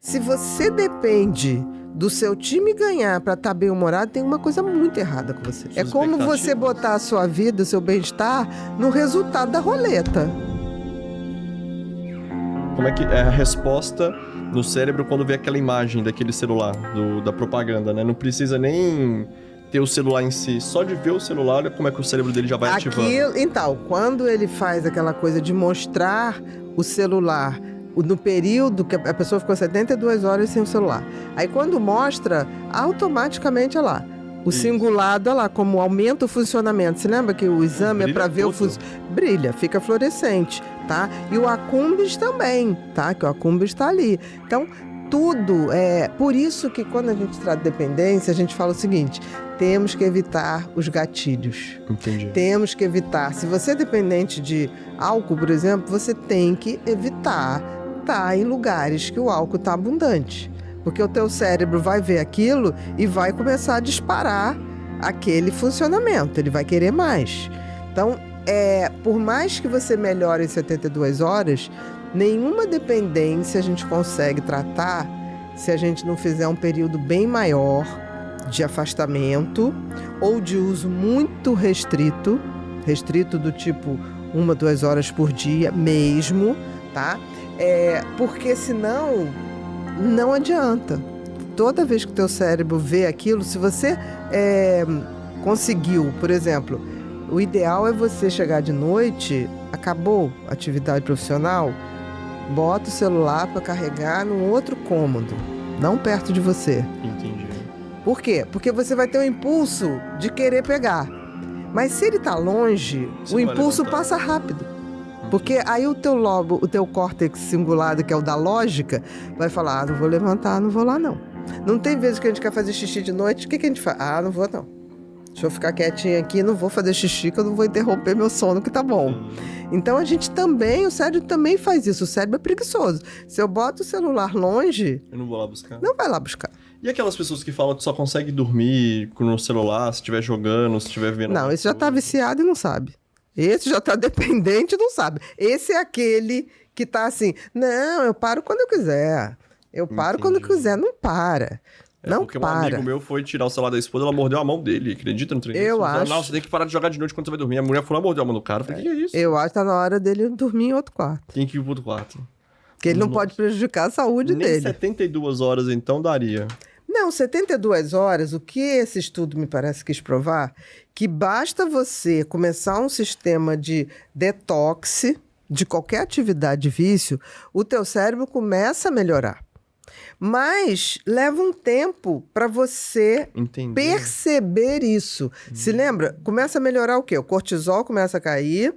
Se você depende do seu time ganhar para estar bem-humorado, tem uma coisa muito errada com você. É como você botar a sua vida, o seu bem-estar, no resultado da roleta. Como é que é a resposta no cérebro quando vê aquela imagem daquele celular, da propaganda, né? Não precisa nem ter o celular em si, só de ver o celular, olha como é que o cérebro dele já vai ativando. Então, quando ele faz aquela coisa de mostrar o celular no período que a pessoa ficou 72 horas sem o celular. Aí quando mostra, automaticamente, olha lá, o cingulado, olha lá, como aumenta o funcionamento. Você lembra que o exame é para ver o funcionamento? Brilha, fica fluorescente, tá? E o Acumbis também, tá? Que o Acumbis está ali. Então, tudo é... Por isso que quando a gente trata de dependência, a gente fala o seguinte, temos que evitar os gatilhos. Entendi. Temos que evitar. Se você é dependente de álcool, por exemplo, você tem que evitar estar em lugares que o álcool está abundante. Porque o teu cérebro vai ver aquilo e vai começar a disparar aquele funcionamento. Ele vai querer mais. Então, por mais que você melhore em 72 horas, nenhuma dependência a gente consegue tratar se a gente não fizer um período bem maior de afastamento ou de uso muito restrito do tipo 1 a 2 horas por dia mesmo, tá? Porque senão não adianta. Toda vez que o teu cérebro vê aquilo, se você conseguiu, por exemplo, o ideal é você chegar de noite, acabou a atividade profissional, bota o celular para carregar num outro cômodo, não perto de você. Entendi. Por quê? Porque você vai ter o impulso de querer pegar. Mas se ele está longe, o impulso passa rápido. Porque aí o teu lobo, o teu córtex cingulado, que é o da lógica, vai falar, não vou levantar, não vou lá não. Não tem vezes que a gente quer fazer xixi de noite, o que a gente faz? Não vou não. Deixa eu ficar quietinha aqui, não vou fazer xixi, que eu não vou interromper meu sono, que tá bom. Então a gente também, o cérebro também faz isso, o cérebro é preguiçoso. Se eu boto o celular longe... Eu não vou lá buscar. Não vai lá buscar. E aquelas pessoas que falam que só consegue dormir no celular, se estiver jogando, se estiver vendo... Não, esse já tá viciado e não sabe. Esse já tá dependente e não sabe. Esse é aquele que tá assim, não, eu paro quando eu quiser. Eu paro quando eu quiser, não para. Não porque para. um amigo meu foi tirar o celular da esposa, ela mordeu a mão dele, acredita no treino? Eu acho. Não, você tem que parar de jogar de noite quando você vai dormir. A mulher foi lá, mordeu a mão do cara, eu falei, que é isso? Eu acho que tá na hora dele dormir em outro quarto. Tem que ir pro outro quarto. Porque ele não pode prejudicar a saúde dele. Nem 72 horas, então, daria. Não, 72 horas, o que esse estudo me parece quis provar, que basta você começar um sistema de detox de qualquer atividade de vício, o teu cérebro começa a melhorar. Mas leva um tempo para você perceber isso. Se lembra? Começa a melhorar o quê? O cortisol começa a cair,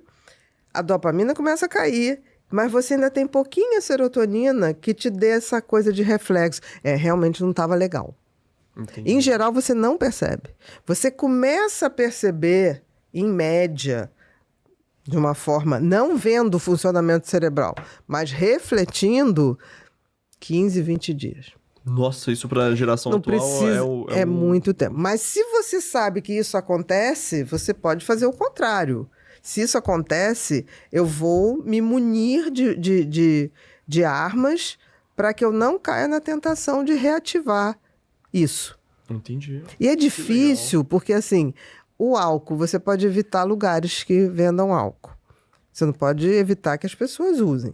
a dopamina começa a cair, mas você ainda tem pouquinha serotonina que te dê essa coisa de reflexo. Realmente não estava legal. Entendi. Em geral, você não percebe. Você começa a perceber, em média, de uma forma, não vendo o funcionamento cerebral, mas refletindo, 15, 20 dias. Nossa, isso para a geração não atual precisa, é muito tempo. Mas se você sabe que isso acontece, você pode fazer o contrário. Se isso acontece, eu vou me munir de armas para que eu não caia na tentação de reativar isso. Entendi. E é difícil, porque assim, o álcool, você pode evitar lugares que vendam álcool. Você não pode evitar que as pessoas usem.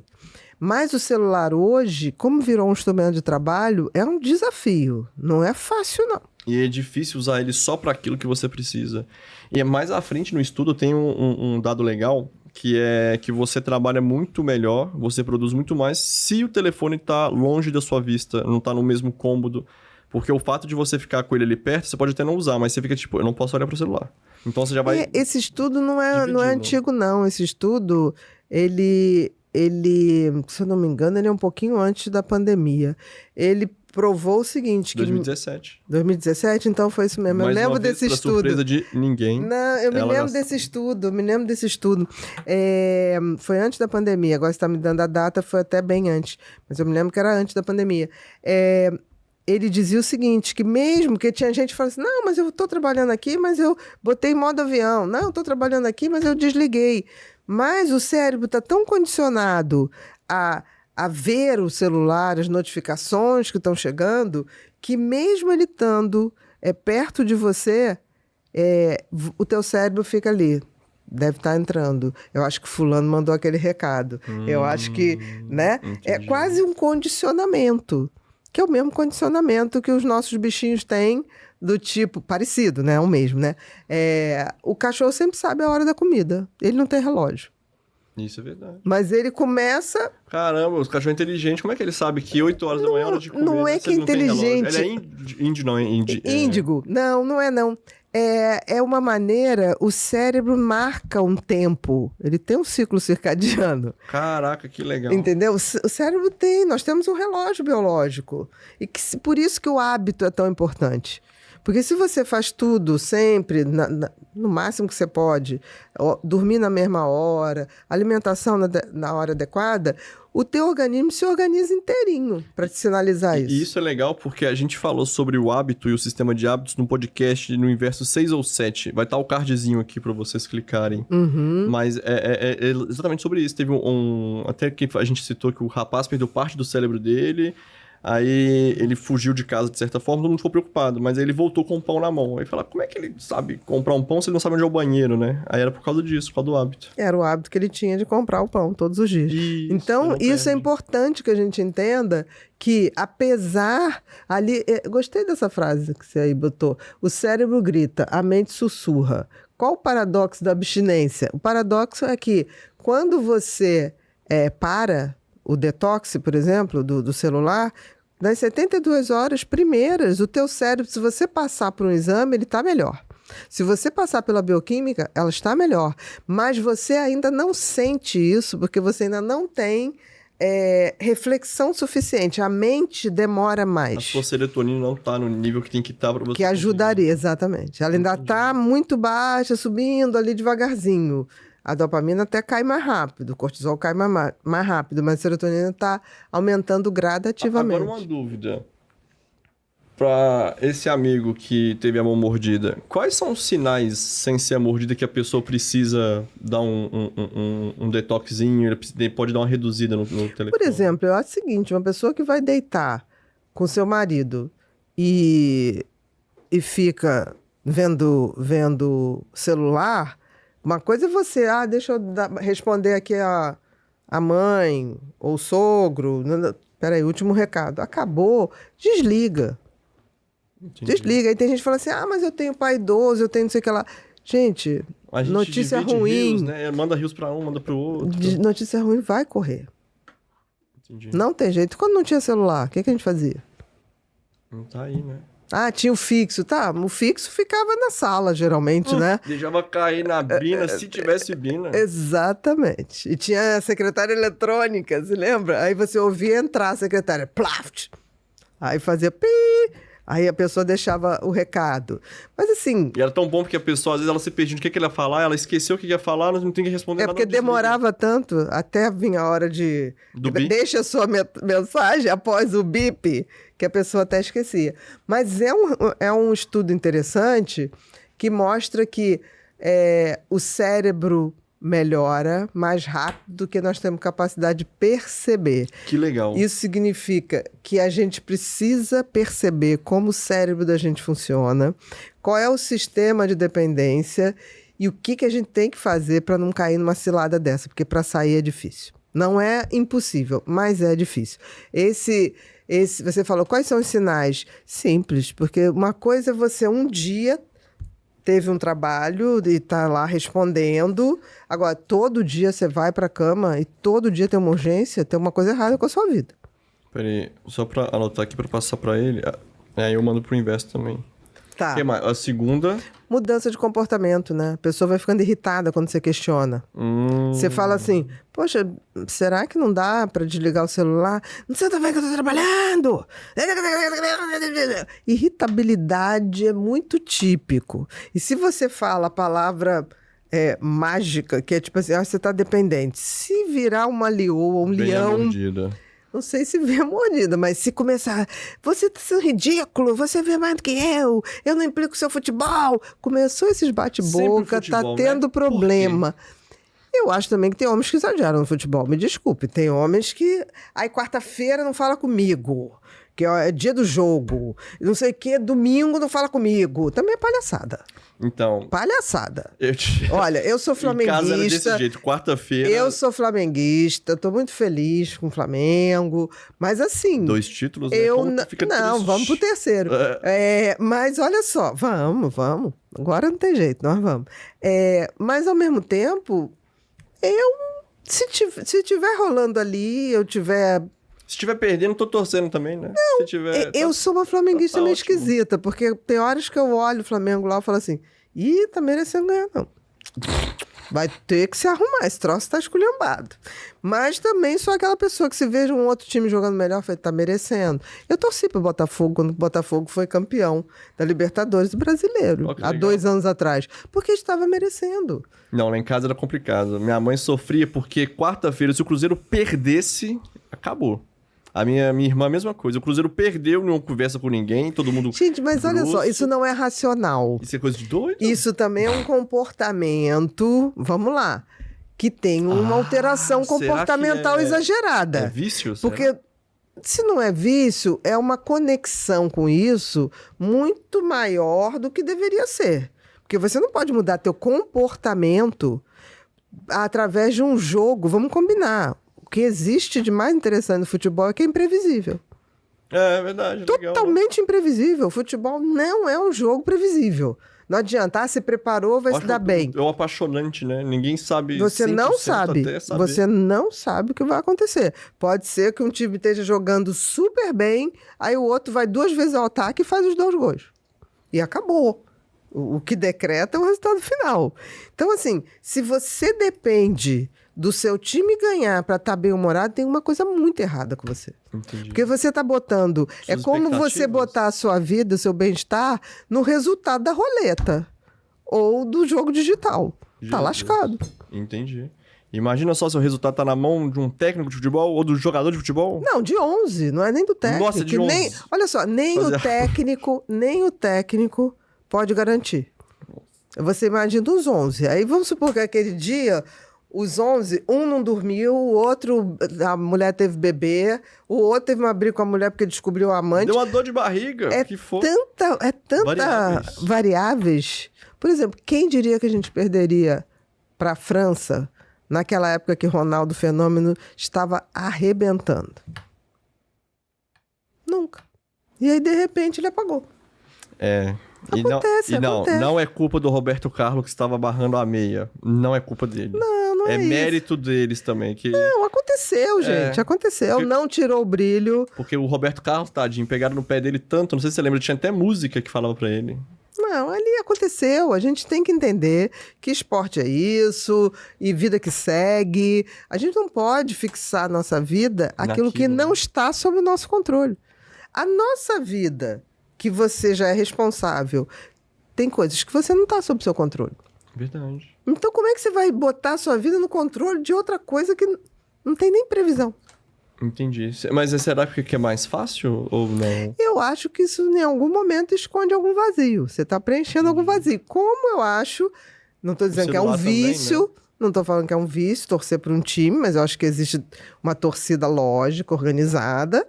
Mas o celular hoje, como virou um instrumento de trabalho, é um desafio. Não é fácil, não. E é difícil usar ele só para aquilo que você precisa. E mais à frente no estudo tem um dado legal, que é que você trabalha muito melhor, você produz muito mais se o telefone está longe da sua vista, não está no mesmo cômodo. Porque o fato de você ficar com ele ali perto, você pode até não usar, mas você fica tipo, eu não posso olhar para o celular. Então você já vai... Esse estudo não é antigo, não. Esse estudo, ele, se eu não me engano, ele é um pouquinho antes da pandemia. Ele provou o seguinte... 2017. 2017? Então foi isso mesmo. Mais eu lembro desse estudo. Surpresa de ninguém. Não, eu me lembro desse estudo. Foi antes da pandemia. Agora você está me dando a data, foi até bem antes. Mas eu me lembro que era antes da pandemia. Ele dizia o seguinte, que mesmo que tinha gente que falava assim, não, mas eu estou trabalhando aqui, mas eu botei em modo avião. Não, eu estou trabalhando aqui, mas eu desliguei. Mas o cérebro está tão condicionado a a ver o celular, as notificações que estão chegando, que mesmo ele estando perto de você, o teu cérebro fica ali. Deve estar entrando. Eu acho que fulano mandou aquele recado. Eu acho que, né? É Entendi. quase um condicionamento, que é o mesmo condicionamento que os nossos bichinhos têm, do tipo, parecido, né? O mesmo, né? O cachorro sempre sabe a hora da comida. Ele não tem relógio. Isso é verdade. Mas ele começa... Caramba, os cachorros inteligentes, como é que ele sabe que 8 horas da manhã é hora de comer? Não é né? que é Se ele não tem relógio? inteligente. Ele é índio, não, é Índigo. Não, não é não. É uma maneira, o cérebro marca um tempo. Ele tem um ciclo circadiano. Caraca, que legal. Entendeu? O cérebro tem, nós temos um relógio biológico. E por isso que o hábito é tão importante. Porque se você faz tudo sempre, no máximo que você pode, dormir na mesma hora, alimentação na hora adequada, o teu organismo se organiza inteirinho para te sinalizar isso. E isso é legal porque a gente falou sobre o hábito e o sistema de hábitos no podcast no Inverso 6 ou 7. Vai estar o cardzinho aqui para vocês clicarem. Mas é exatamente sobre isso. Teve até que a gente citou que o rapaz perdeu parte do cérebro dele. Aí ele fugiu de casa de certa forma, todo mundo ficou preocupado, mas aí ele voltou com um pão na mão. Aí fala, como é que ele sabe comprar um pão se ele não sabe onde é o banheiro, né? Aí era por causa disso, por causa do hábito. Era o hábito que ele tinha de comprar o pão todos os dias. Então, isso é importante que a gente entenda que, apesar ali... Gostei dessa frase que você aí botou. O cérebro grita, a mente sussurra. Qual o paradoxo da abstinência? O paradoxo é que quando você para o detox, por exemplo, do celular, nas 72 horas primeiras, o teu cérebro, se você passar por um exame, ele está melhor. Se você passar pela bioquímica, ela está melhor. Mas você ainda não sente isso, porque você ainda não tem reflexão suficiente. A mente demora mais. A sua serotonina não está no nível que tem que estar para você. Que ajudaria, exatamente. Ela ainda está muito baixa, subindo ali devagarzinho. A dopamina até cai mais rápido, o cortisol cai mais rápido, mas a serotonina está aumentando gradativamente. Agora uma dúvida. Para esse amigo que teve a mão mordida, quais são os sinais, sem ser a mordida, que a pessoa precisa dar um detoxinho, ele pode dar uma reduzida no telefone? Por exemplo, eu acho o seguinte, uma pessoa que vai deitar com seu marido e fica vendo celular... Uma coisa é você, deixa eu responder aqui a mãe ou o sogro. Peraí, último recado. Acabou, desliga. Entendi. Desliga. Aí tem gente que fala assim, mas eu tenho pai idoso, eu tenho não sei o que lá. Gente, notícia ruim. Rios, né? Manda rios para um, manda para o outro. Notícia ruim vai correr. Entendi. Não tem jeito. Quando não tinha celular, o que a gente fazia? Não tá aí, né? Tinha o fixo, tá? O fixo ficava na sala, geralmente, né? Deixava cair na bina, se tivesse bina. Exatamente. E tinha a secretária eletrônica, se lembra? Aí você ouvia entrar a secretária, plaft! Aí fazia pi! Aí a pessoa deixava o recado. Mas assim... E era tão bom porque a pessoa, às vezes, ela se perdia no que ele ia falar, ela esqueceu o que ia falar, não tem que responder nada. Porque demorava tanto, até vir a hora de... Deixa a sua mensagem após o bip, que a pessoa até esquecia. Mas é um estudo interessante que mostra que o cérebro melhora mais rápido do que nós temos capacidade de perceber. Que legal. Isso significa que a gente precisa perceber como o cérebro da gente funciona, qual é o sistema de dependência e o que a gente tem que fazer para não cair numa cilada dessa, porque para sair é difícil. Não é impossível, mas é difícil. Você falou, quais são os sinais? Simples, porque uma coisa é você um dia teve um trabalho e tá lá respondendo. Agora, todo dia você vai pra cama e todo dia tem uma urgência, tem uma coisa errada com a sua vida. Peraí, só pra anotar aqui pra passar pra ele. Aí eu mando pro Inverso também. Tá. O que mais? A segunda... Mudança de comportamento, né? A pessoa vai ficando irritada quando você questiona. Você fala assim, poxa, será que não dá pra desligar o celular? Você tá vendo que eu tô trabalhando? Irritabilidade é muito típico. E se você fala a palavra mágica, que é tipo assim, você tá dependente. Se virar uma leoa ou um leão... Mordida. Não sei se vê a mordida, mas se começar... Você tá sendo ridículo, você vê mais do que eu não implico o seu futebol. Começou esses bate-boca, tá tendo problema. Eu acho também que tem homens que exageram no futebol. Me desculpe, tem homens que... Aí, quarta-feira não fala comigo, que é dia do jogo. Não sei o quê, domingo não fala comigo. Também é palhaçada. Então... Palhaçada. Eu Olha, eu sou flamenguista. Em casa era desse jeito, quarta-feira... Eu sou flamenguista, tô muito feliz com o Flamengo, mas assim... 2 títulos, né? Eu Como que fica não, triste? vamos pro terceiro. Mas olha só, vamos. Agora não tem jeito, nós vamos. Mas ao mesmo tempo, se tiver rolando ali, eu tiver... Se estiver perdendo, tô torcendo também, né? Não, Se tiver, eu sou uma flamenguista meio ótimo. esquisita, porque tem horas que eu olho o Flamengo lá e falo assim, tá merecendo ganhar, não. Vai ter que se arrumar, esse troço tá esculhambado. Mas também sou aquela pessoa que se veja um outro time jogando melhor, fala, tá merecendo. Eu torci pro Botafogo quando o Botafogo foi campeão da Libertadores do Brasileiro, há 2 anos atrás, porque estava merecendo. Não, lá em casa era complicado. Minha mãe sofria porque quarta-feira, se o Cruzeiro perdesse, acabou. A minha irmã, a mesma coisa. O Cruzeiro perdeu, não conversa com ninguém, todo mundo... Gente, mas olha só, isso não é racional. Isso é coisa de doido? Isso também é um comportamento, vamos lá, que tem uma alteração comportamental exagerada. É vício? Porque se não é vício, é uma conexão com isso muito maior do que deveria ser. Porque você não pode mudar teu comportamento através de um jogo, vamos combinar. O que existe de mais interessante no futebol é que é imprevisível. É verdade. Totalmente imprevisível. O futebol não é um jogo previsível. Não adianta, se preparou, vai se dar bem. É um apaixonante, né? Ninguém sabe. Você não sabe. Até saber. Você não sabe o que vai acontecer. Pode ser que um time esteja jogando super bem, aí o outro vai 2 vezes ao ataque e faz os 2 gols. E acabou. O que decreta é o resultado final. Então, assim, se você depende do seu time ganhar para estar bem-humorado, tem uma coisa muito errada com você. Entendi. Porque você está botando... É como você botar a sua vida, o seu bem-estar, no resultado da roleta. Ou do jogo digital. Tá lascado. Entendi. Imagina só se o resultado tá na mão de um técnico de futebol ou do jogador de futebol. Não, de 11. Não é nem do técnico. Nossa, de 11. Olha só, nem o técnico pode garantir. Você imagina os 11. Aí vamos supor que aquele dia... Os 11, um não dormiu, o outro, a mulher teve bebê, o outro teve uma briga com a mulher porque descobriu o amante. Deu uma dor de barriga. Tanta variáveis. Por exemplo, quem diria que a gente perderia para a França naquela época que Ronaldo Fenômeno estava arrebentando? Nunca. E aí, de repente, ele apagou. Acontece. Não é culpa do Roberto Carlos que estava barrando a meia. Não é culpa dele. Não é isso. Mérito deles também. Não, aconteceu, gente. Aconteceu. Porque... Não tirou o brilho. Porque o Roberto Carlos, tadinho, pegaram no pé dele tanto. Não sei se você lembra, tinha até música que falava pra ele. Não, ali aconteceu. A gente tem que entender que esporte é isso e vida que segue. A gente não pode fixar a nossa vida aquilo que não está sob o nosso controle. A nossa vida, que você já é responsável, tem coisas que você não está sob o seu controle. Verdade. Então, como é que você vai botar a sua vida no controle de outra coisa que não tem nem previsão? Entendi. Mas será que é mais fácil ou não? Eu acho que isso, em algum momento, esconde algum vazio. Você está preenchendo algum vazio. Como eu acho... Não estou dizendo que é um vício... Também, né? Não estou falando que é um vício torcer para um time, mas eu acho que existe uma torcida lógica, organizada,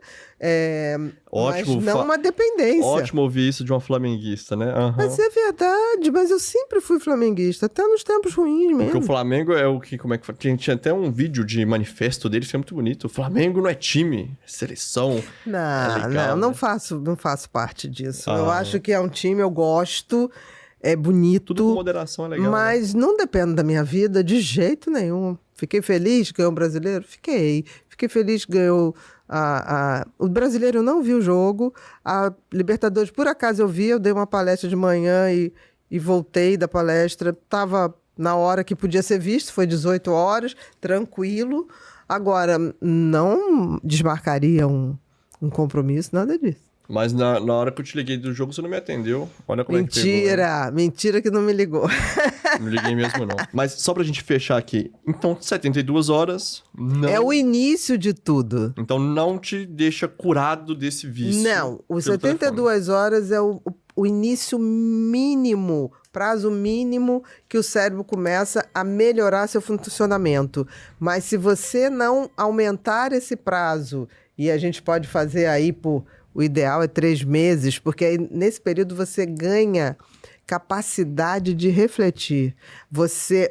ótimo, mas não uma dependência. Ótimo ouvir isso de uma flamenguista, né? Uhum. Mas é verdade, mas eu sempre fui flamenguista, até nos tempos ruins mesmo. Porque o Flamengo é o que, como é que tinha até um vídeo de manifesto dele que é muito bonito. O Flamengo não é time, é seleção. Não faço parte disso. Eu acho que é um time, eu gosto... É bonito. Tudo com moderação é legal. Mas não depende da minha vida de jeito nenhum. Fiquei feliz que ganhou o brasileiro? Fiquei. Fiquei feliz que ganhou o brasileiro. Eu não vi o jogo. A Libertadores, por acaso eu vi. Eu dei uma palestra de manhã e voltei da palestra. Estava na hora que podia ser visto. Foi 18 horas, tranquilo. Agora, não desmarcaria um compromisso, nada disso. Mas na hora que eu te liguei do jogo, você não me atendeu. Olha como é que pegou. Mentira que não me ligou. Não liguei mesmo, não. Mas só pra gente fechar aqui. Então, 72 horas... Não... É o início de tudo. Então, não te deixa curado desse vício. Não. Os 72 horas é o o início mínimo, prazo mínimo que o cérebro começa a melhorar seu funcionamento. Mas se você não aumentar esse prazo, e a gente pode fazer aí o ideal é 3 meses, porque aí nesse período você ganha capacidade de refletir.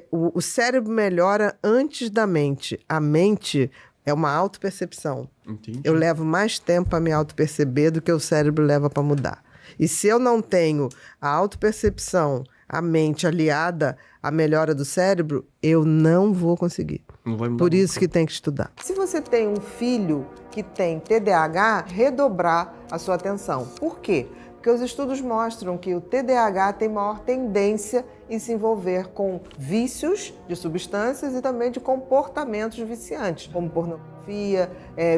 O cérebro melhora antes da mente. A mente é uma autopercepção. Entendi. Eu levo mais tempo para me autoperceber do que o cérebro leva para mudar. E se eu não tenho a autopercepção, a mente aliada à melhora do cérebro, eu não vou conseguir. Não vai mudar Por isso nunca. que tem que estudar. Se você tem um filho que tem TDAH, redobrar a sua atenção. Por quê? Porque os estudos mostram que o TDAH tem maior tendência em se envolver com vícios de substâncias e também de comportamentos viciantes, como pornografia,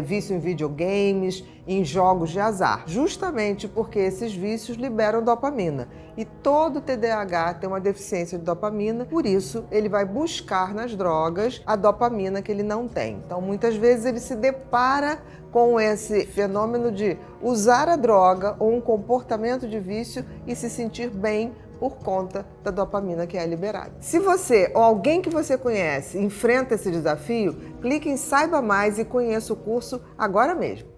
vício em videogames, em jogos de azar, justamente porque esses vícios liberam dopamina. E todo TDAH tem uma deficiência de dopamina, por isso ele vai buscar nas drogas a dopamina que ele não tem. Então, muitas vezes ele se depara com esse fenômeno de usar a droga ou um comportamento de vício e se sentir bem por conta da dopamina que é liberada. Se você ou alguém que você conhece enfrenta esse desafio, clique em Saiba Mais e conheça o curso agora mesmo.